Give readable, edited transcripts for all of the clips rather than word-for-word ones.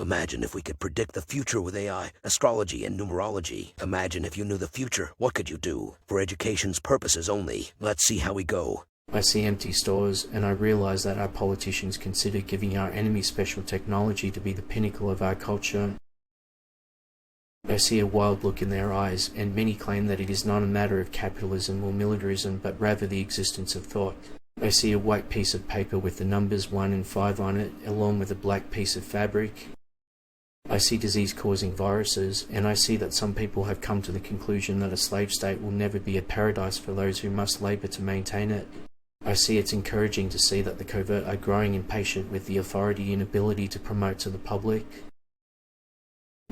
Imagine if we could predict the future with AI, astrology, and numerology. Imagine if you knew the future, what could you do? For education's purposes only. Let's see how we go. I see empty stores, and I realize that our politicians consider giving our enemy special technology to be the pinnacle of our culture. I see a wild look in their eyes, and many claim that it is not a matter of capitalism or militarism, but rather the existence of thought. I see a white piece of paper with the numbers 1 and 5 on it, along with a black piece of fabric. I see disease-causing viruses, and I see that some people have come to the conclusion that a slave state will never be a paradise for those who must labour to maintain it. I see it's encouraging to see that the covert are growing impatient with the authority and ability to promote to the public.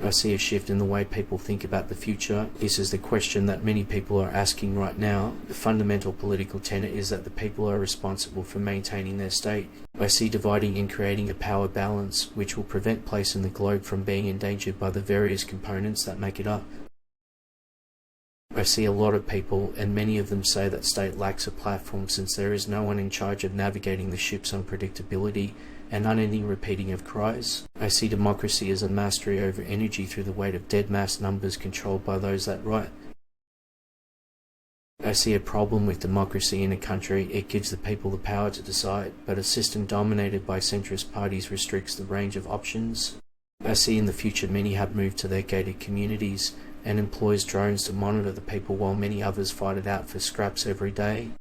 I see a shift in the way people think about the future. This is the question that many people are asking right now. The fundamental political tenet is that the people are responsible for maintaining their state. I see dividing and creating a power balance, which will prevent place in the globe from being endangered by the various components that make it up. I see a lot of people, and many of them say that state lacks a platform since there is no one in charge of navigating the ship's unpredictability and unending repeating of cries. I see democracy as a mastery over energy through the weight of dead mass numbers controlled by those that write. I see a problem with democracy in a country. It gives the people the power to decide, but a system dominated by centrist parties restricts the range of options. I see in the future many have moved to their gated communities and employs drones to monitor the people while many others fight it out for scraps every day.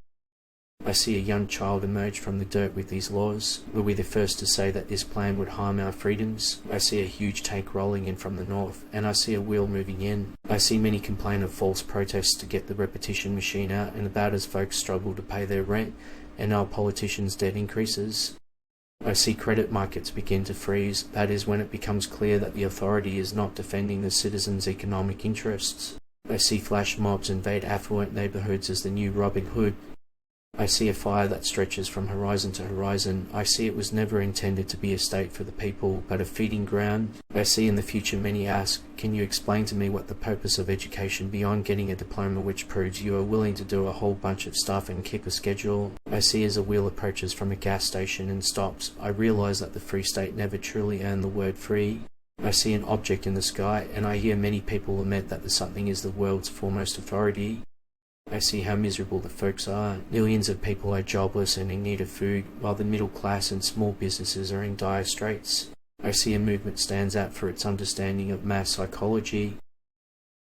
I see a young child emerge from the dirt with these laws. We'll be the first to say that this plan would harm our freedoms. I see a huge tank rolling in from the north, and I see a wheel moving in. I see many complain of false protests to get the repetition machine out, and about as folks struggle to pay their rent, and our politicians' debt increases. I see credit markets begin to freeze. That is when it becomes clear that the authority is not defending the citizens' economic interests. I see flash mobs invade affluent neighborhoods as the new Robin Hood. I see a fire that stretches from horizon to horizon. I see it was never intended to be a state for the people, but a feeding ground. I see in the future many ask, can you explain to me what the purpose of education beyond getting a diploma which proves you are willing to do a whole bunch of stuff and keep a schedule? I see as a wheel approaches from a gas station and stops. I realize that the Free State never truly earned the word free. I see an object in the sky, and I hear many people lament that the something is the world's foremost authority. I see how miserable the folks are. Millions of people are jobless and in need of food, while the middle class and small businesses are in dire straits. I see a movement stands out for its understanding of mass psychology.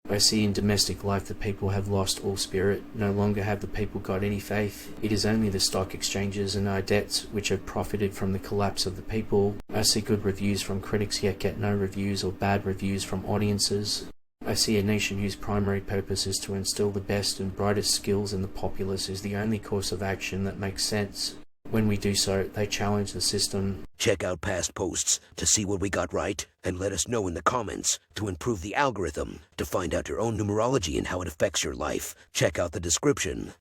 I see in domestic life the people have lost all spirit. No longer have the people got any faith. It is only the stock exchanges and our debts which have profited from the collapse of the people. I see good reviews from critics yet get no reviews or bad reviews from audiences. I see a nation whose primary purpose is to instill the best and brightest skills in the populace is the only course of action that makes sense. When we do so, they challenge the system. Check out past posts to see what we got right, and let us know in the comments to improve the algorithm. To find out your own numerology and how it affects your life, check out the description.